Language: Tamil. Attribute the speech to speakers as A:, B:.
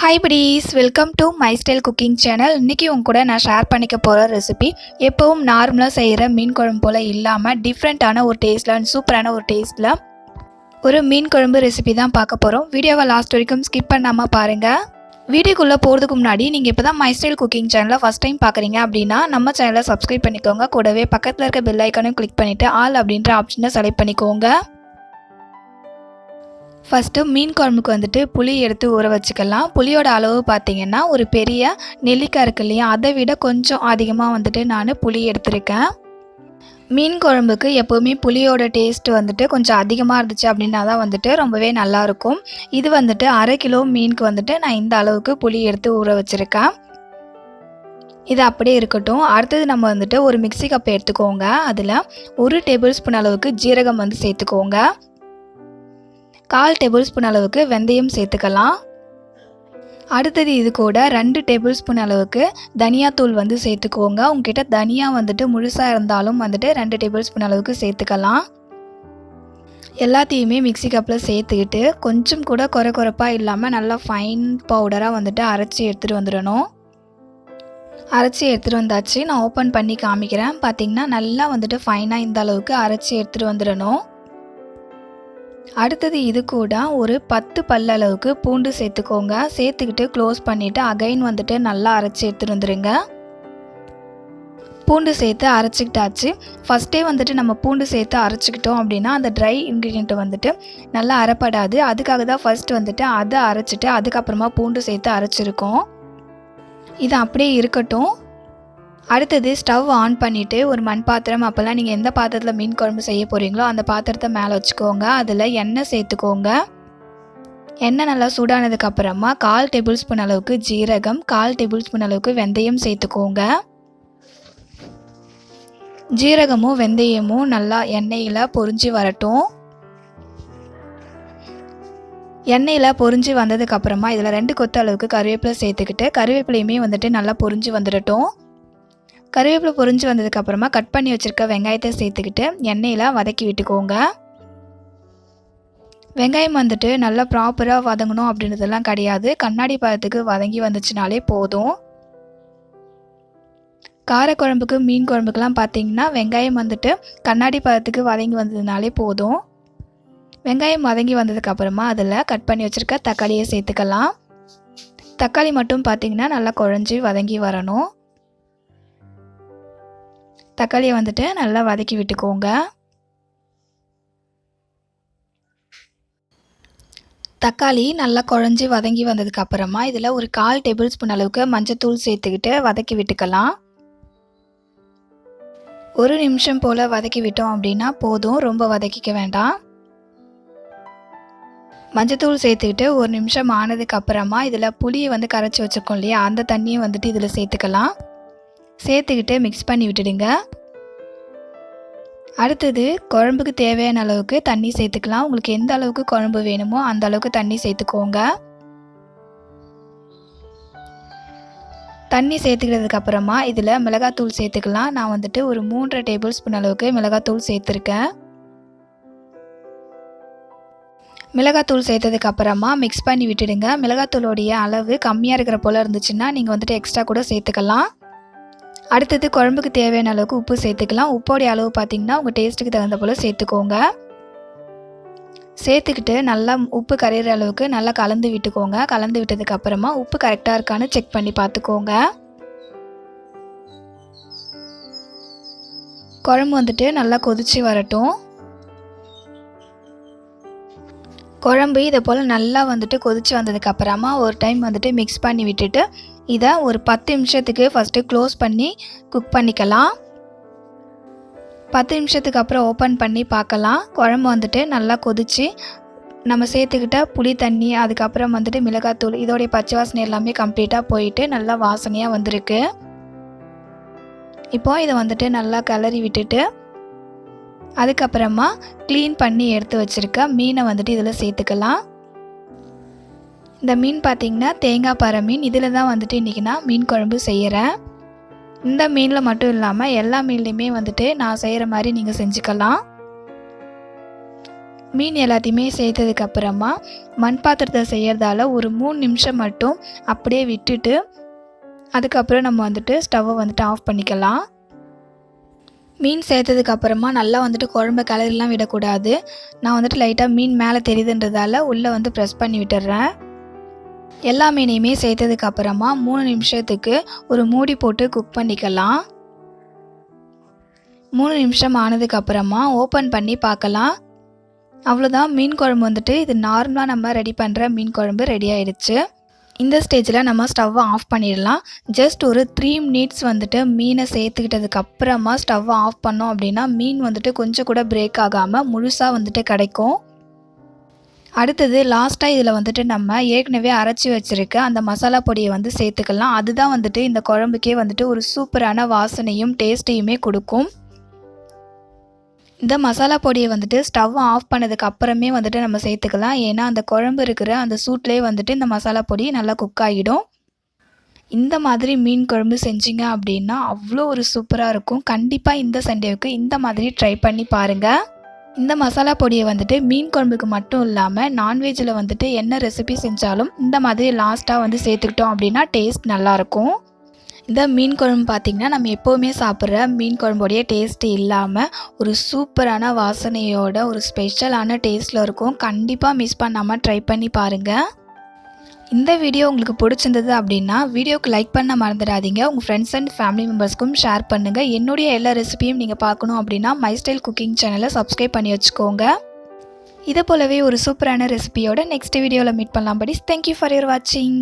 A: Hi buddies, welcome to my style cooking channel. இன்றைக்கி உங்க கூட நான் ஷேர் பண்ணிக்க போகிற ரெசிபி எப்பவும் நார்மலாக செய்கிற மீன் குழம்பு போல் இல்லாமல் டிஃப்ரெண்ட்டான ஒரு டேஸ்ட்டில் அண்ட் சூப்பரான ஒரு டேஸ்ட்டில் ஒரு மீன் குழம்பு ரெசிபி தான் பார்க்க போகிறோம். வீடியோவை லாஸ்ட் வரைக்கும் ஸ்கிப் பண்ணாமல் பாருங்கள். வீடியோக்குள்ளே போகிறதுக்கு முன்னாடி நீங்கள் இப்போ தான் மை ஸ்டைல் குக்கிங் சேனலை ஃபஸ்ட் டைம் பார்க்குறீங்க அப்படின்னா நம்ம சேனலை சப்ஸ்கிரைப் பண்ணிக்கோங்க. கூடவே பக்கத்தில் இருக்க பெல் ஐக்கானையும் கிளிக் பண்ணிவிட்டு ஆல் அப்படின்ற ஆப்ஷனை செலக்ட் பண்ணிக்கோங்க. ஃபஸ்ட்டு மீன் குழம்புக்கு வந்துட்டு புளி எடுத்து ஊற வச்சுக்கலாம். புளியோட அளவு பார்த்திங்கன்னா ஒரு பெரிய நெல்லிக்காய் இருக்கு இல்லையா, அதை விட கொஞ்சம் அதிகமாக வந்துட்டு நான் புளி எடுத்திருக்கேன். மீன் குழம்புக்கு எப்போவுமே புளியோட டேஸ்ட்டு வந்துட்டு கொஞ்சம் அதிகமாக இருந்துச்சு அப்படின்னா தான் வந்துட்டு ரொம்பவே நல்லாயிருக்கும். இது வந்துட்டு 1/2 கிலோ மீனுக்கு வந்துட்டு நான் இந்த அளவுக்கு புளி எடுத்து ஊற வச்சுருக்கேன். இது அப்படியே இருக்கட்டும். அடுத்தது நம்ம வந்துட்டு ஒரு மிக்ஸி கப் எடுத்துக்கோங்க. அதில் 1 டேபிள் ஸ்பூன் அளவுக்கு ஜீரகம் வந்து சேர்த்துக்கோங்க. 1/4 டேபிள் ஸ்பூன் அளவுக்கு வெந்தயம் சேர்த்துக்கலாம். அடுத்தது இது கூட 2 டேபிள் ஸ்பூன் அளவுக்கு தனியாத்தூள் வந்து சேர்த்துக்கோங்க. உங்ககிட்ட தனியா வந்துட்டு முழுசாக இருந்தாலும் வந்துட்டு 2 டேபிள் ஸ்பூன் அளவுக்கு சேர்த்துக்கலாம். எல்லாத்தையுமே மிக்ஸி கப்பில் சேர்த்துக்கிட்டு கொஞ்சம் கூட குறைப்பாக இல்லாமல் நல்லா ஃபைன் பவுடராக வந்துட்டு அரைச்சி எடுத்துகிட்டு வந்துடணும். அரைச்சி எடுத்துகிட்டு வந்தாச்சு. நான் ஓப்பன் பண்ணி காமிக்கிறேன். பார்த்திங்கன்னா நல்லா வந்துட்டு ஃபைனாக இந்த அளவுக்கு அரைச்சி எடுத்துகிட்டு வந்துடணும். அடுத்தது இது கூட ஒரு 10 பல் அளவுக்கு பூண்டு சேர்த்துக்கோங்க. சேர்த்துக்கிட்டு க்ளோஸ் பண்ணிவிட்டு அகைன் வந்துட்டு நல்லா அரைச்சி எடுத்துகிட்டு வந்துடுங்க. பூண்டு சேர்த்து அரைச்சிக்கிட்டாச்சு. ஃபஸ்ட்டே வந்துட்டு நம்ம பூண்டு சேர்த்து அரைச்சிக்கிட்டோம் அப்படின்னா அந்த ட்ரை இன்க்ரீடியண்ட்டை வந்துட்டு நல்லா அரைப்படாது. அதுக்காக தான் ஃபஸ்ட் வந்துட்டு அதை அரைச்சிட்டு அதுக்கப்புறமா பூண்டு சேர்த்து அரைச்சிருக்கோம். இது அப்படியே இருக்கட்டும். அடுத்தது ஸ்டவ் ஆன் பண்ணிவிட்டு ஒரு மண் பாத்திரம், அப்போல்லாம் நீங்கள் எந்த பாத்திரத்தில் மீன் குழம்பு செய்ய போகிறீங்களோ அந்த பாத்திரத்தை மேலே வச்சுக்கோங்க. அதில் எண்ணெய் சேர்த்துக்கோங்க. எண்ணெய் நல்லா சூடானதுக்கப்புறமா 1/4 டேபிள் ஸ்பூன் அளவுக்கு ஜீரகம், 1/4 டேபிள் ஸ்பூன் அளவுக்கு வெந்தயம் சேர்த்துக்கோங்க. ஜீரகமும் வெந்தயமும் நல்லா எண்ணெயில் பொரிஞ்சு வரட்டும். எண்ணெயில் பொரிஞ்சு வந்ததுக்கப்புறமா இதில் 2 கொத்து அளவுக்கு கருவேப்பிலை சேர்த்துக்கிட்டு கருவேப்பிலையுமே வந்துட்டு நல்லா பொரிஞ்சு வந்துடட்டும். கருவேப்பிலை பொரிஞ்சு வந்ததுக்கப்புறமா கட் பண்ணி வச்சுருக்க வெங்காயத்தை சேர்த்துக்கிட்டு எண்ணெயில் வதக்கி விட்டுக்கோங்க. வெங்காயம் வந்துட்டு நல்லா ப்ராப்பராக வதங்கணும் அப்படின்றதெல்லாம் கிடையாது. கண்ணாடி பதத்துக்கு வதங்கி வந்துச்சுனாலே போதும். காரக்குழம்புக்கு மீன் குழம்புக்கெல்லாம் பார்த்திங்கன்னா வெங்காயம் வந்துட்டு கண்ணாடி பதத்துக்கு வதங்கி வந்ததுனாலே போதும். வெங்காயம் வதங்கி வந்ததுக்கப்புறமா அதில் கட் பண்ணி வச்சுருக்க தக்காளியை சேர்த்துக்கலாம். தக்காளி மட்டும் பார்த்திங்கன்னா நல்லா குழஞ்சி வதங்கி வரணும். தக்காளியை வந்துட்டு நல்லா வதக்கி விட்டுக்கோங்க. தக்காளி நல்லா குழஞ்சி வதங்கி வந்ததுக்கப்புறமா இதில் ஒரு 1/4 டேபிள் ஸ்பூன் அளவுக்கு மஞ்சத்தூள் சேர்த்துக்கிட்டு வதக்கி விட்டுக்கலாம். 1 நிமிஷம் போல் வதக்கி விட்டோம் அப்படின்னா போதும், ரொம்ப வதக்கிக்க வேண்டாம். மஞ்சத்தூள் சேர்த்துக்கிட்டு 1 நிமிஷம் ஆனதுக்கப்புறமா இதில் புளியை வந்து கரைச்சி வச்சுருக்கோம் இல்லையா, அந்த தண்ணியை வந்துட்டு இதில் சேர்த்துக்கலாம். சேர்த்துக்கிட்டு மிக்ஸ் பண்ணி விட்டுடுங்க. அடுத்தது குழம்புக்கு தேவையான அளவுக்கு தண்ணி சேர்த்துக்கலாம். உங்களுக்கு எந்த அளவுக்கு குழம்பு வேணுமோ அந்த அளவுக்கு தண்ணி சேர்த்துக்கோங்க. தண்ணி சேர்த்துக்கிறதுக்கு அப்புறமா இதில் மிளகாத்தூள் சேர்த்துக்கலாம். நான் வந்துட்டு ஒரு 3 டேபிள் ஸ்பூன் அளவுக்கு மிளகாத்தூள் சேர்த்துருக்கேன். மிளகாத்தூள் சேர்த்ததுக்கு அப்புறமா மிக்ஸ் பண்ணி விட்டுடுங்க. மிளகாத்தூளுடைய அளவு கம்மியாக இருக்கிற போல் இருந்துச்சுன்னா நீங்கள் வந்துட்டு எக்ஸ்ட்ரா கூட சேர்த்துக்கலாம். அடுத்தது குழம்புக்கு தேவையான அளவுக்கு உப்பு சேர்த்துக்கலாம். உப்போடைய அளவு பார்த்திங்கன்னா உங்கள் டேஸ்ட்டுக்கு தகுந்த போல் சேர்த்துக்கோங்க. சேர்த்துக்கிட்டு நல்லா உப்பு கரையிற அளவுக்கு நல்லா கலந்து விட்டுக்கோங்க. கலந்து விட்டதுக்கப்புறமா உப்பு கரெக்டாக இருக்கான்னு செக் பண்ணி பார்த்துக்கோங்க. குழம்பு வந்துட்டு நல்லா கொதிச்சு வரட்டும். குழம்பு இதை போல் நல்லா வந்துட்டு கொதிச்சு வந்ததுக்கப்புறமா ஒரு டைம் வந்துட்டு மிக்ஸ் பண்ணி விட்டுட்டு இதை ஒரு 10 நிமிஷத்துக்கு ஃபஸ்ட்டு க்ளோஸ் பண்ணி குக் பண்ணிக்கலாம். 10 நிமிஷத்துக்கு அப்புறம் ஓப்பன் பண்ணி பார்க்கலாம். குழம்பு வந்துட்டு நல்லா கொதிச்சு நம்ம சேர்த்துக்கிட்ட புளி தண்ணி, அதுக்கப்புறம் வந்துட்டு மிளகாத்தூள், இதோடைய பச்சை வாசனை எல்லாமே கம்ப்ளீட்டாக போயிட்டு நல்லா வாசனையாக வந்திருக்கு. இப்போ இதை வந்துட்டு நல்லா கிளறி விட்டுட்டு அதுக்கப்புறமா க்ளீன் பண்ணி எடுத்து வச்சுருக்க மீனை வந்துட்டு இதில் சேர்த்துக்கலாம். இந்த மீன் பார்த்திங்கன்னா தேங்காய் பாறை மீன். இதில் தான் வந்துட்டு இன்றைக்கி நான் மீன் குழம்பு செய்கிறேன். இந்த மீனில் மட்டும் இல்லாமல் எல்லா மீன்லேயுமே வந்துட்டு நான் செய்கிற மாதிரி நீங்கள் செஞ்சுக்கலாம். மீன் எல்லாத்தையுமே சேர்த்ததுக்கப்புறமா மண் பாத்திரத்தை செய்கிறதால ஒரு 3 நிமிஷம் மட்டும் அப்படியே விட்டுட்டு அதுக்கப்புறம் நம்ம வந்துட்டு ஸ்டவ்வை வந்துட்டு ஆஃப் பண்ணிக்கலாம். மீன் சேர்த்ததுக்கப்புறமா நல்லா வந்துட்டு குழம்பு கலரிலாம் விடக்கூடாது. நான் வந்துட்டு லைட்டாக மீன் மேலே தெரியுதுன்றதால உள்ளே வந்து ப்ரெஸ் பண்ணி விட்டுடுறேன். எல்லா மீனையுமே சேர்த்ததுக்கப்புறமா 3 நிமிஷத்துக்கு ஒரு மூடி போட்டு குக் பண்ணிக்கலாம். 3 நிமிஷம் ஆனதுக்கப்புறமா ஓப்பன் பண்ணி பார்க்கலாம். அவ்வளோதான், மீன் குழம்பு வந்துட்டு இது நார்மலாக நம்ம ரெடி பண்ணுற மீன் குழம்பு ரெடி ஆகிடுச்சு. இந்த ஸ்டேஜில் நம்ம ஸ்டவ்வை ஆஃப் பண்ணிடலாம். ஜஸ்ட் ஒரு 3 மினிட்ஸ் வந்துட்டு மீனை சேர்த்துக்கிட்டதுக்கப்புறமா ஸ்டவ்வை ஆஃப் பண்ணோம் அப்படின்னா மீன் வந்துட்டு கொஞ்சம் கூட பிரேக் ஆகாமல் முழுசாக வந்துட்டு கிடைக்கும். அடுத்தது லாஸ்ட்டாக இதில் வந்துட்டு நம்ம ஏற்கனவே அரைச்சி வச்சுருக்க அந்த மசாலா பொடியை வந்து சேர்த்துக்கலாம். அதுதான் வந்துட்டு இந்த குழம்புக்கே வந்துட்டு ஒரு சூப்பரான வாசனையும் டேஸ்ட்டையுமே கொடுக்கும். இந்த மசாலா பொடியை வந்துட்டு ஸ்டவ் ஆஃப் பண்ணதுக்கு அப்புறமே வந்துட்டு நம்ம சேர்த்துக்கலாம். ஏன்னா அந்த குழம்பு இருக்கிற அந்த சூட்லேயே வந்துட்டு இந்த மசாலா பொடி நல்லா குக் ஆகிடும். இந்த மாதிரி மீன் குழம்பு செஞ்சிங்க அப்படின்னா அவ்வளோ ஒரு சூப்பராக இருக்கும். கண்டிப்பாக இந்த சண்டேவுக்கு இந்த மாதிரி ட்ரை பண்ணி பாருங்கள். இந்த மசாலா பொடியை வந்துட்டு மீன் குழம்புக்கு மட்டும் இல்லாமல் நான்வெஜ்ஜில் வந்துட்டு என்ன ரெசிபி செஞ்சாலும் இந்த மாதிரி லாஸ்ட்டாக வந்து சேர்த்துக்கிட்டோம் அப்படின்னா டேஸ்ட் நல்லாயிருக்கும். இந்த மீன் குழம்பு பார்த்திங்கன்னா நம்ம எப்போவுமே சாப்பிட்ற மீன் குழம்போடைய டேஸ்ட்டு இல்லாமல் ஒரு சூப்பரான வாசனையோட ஒரு ஸ்பெஷலான டேஸ்ட்டில் இருக்கும். கண்டிப்பாக மிஸ் பண்ணாமல் ட்ரை பண்ணி பாருங்கள். இந்த வீடியோ உங்களுக்கு பிடிச்சிருந்தது அப்படின்னா வீடியோக்கு லைக் பண்ண மறந்துடாதீங்க. உங்கள் ஃப்ரெண்ட்ஸ் அண்ட் ஃபேமிலி மெம்பர்ஸ்க்கும் ஷேர் பண்ணுங்கள். என்னுடைய எல்லா ரெசிபியும் நீங்கள் பார்க்கணும் அப்படின்னா மை ஸ்டைல் குக்கிங் சேனலை சப்ஸ்கிரைப் பண்ணி வச்சுக்கோங்க. இதை போலவே ஒரு சூப்பரான ரெசிபியோட நெக்ஸ்ட் வீடியோவில் மீட் பண்ணலாம். படிஸ் தேங்க்யூ ஃபார் யுவர் வாட்சிங்.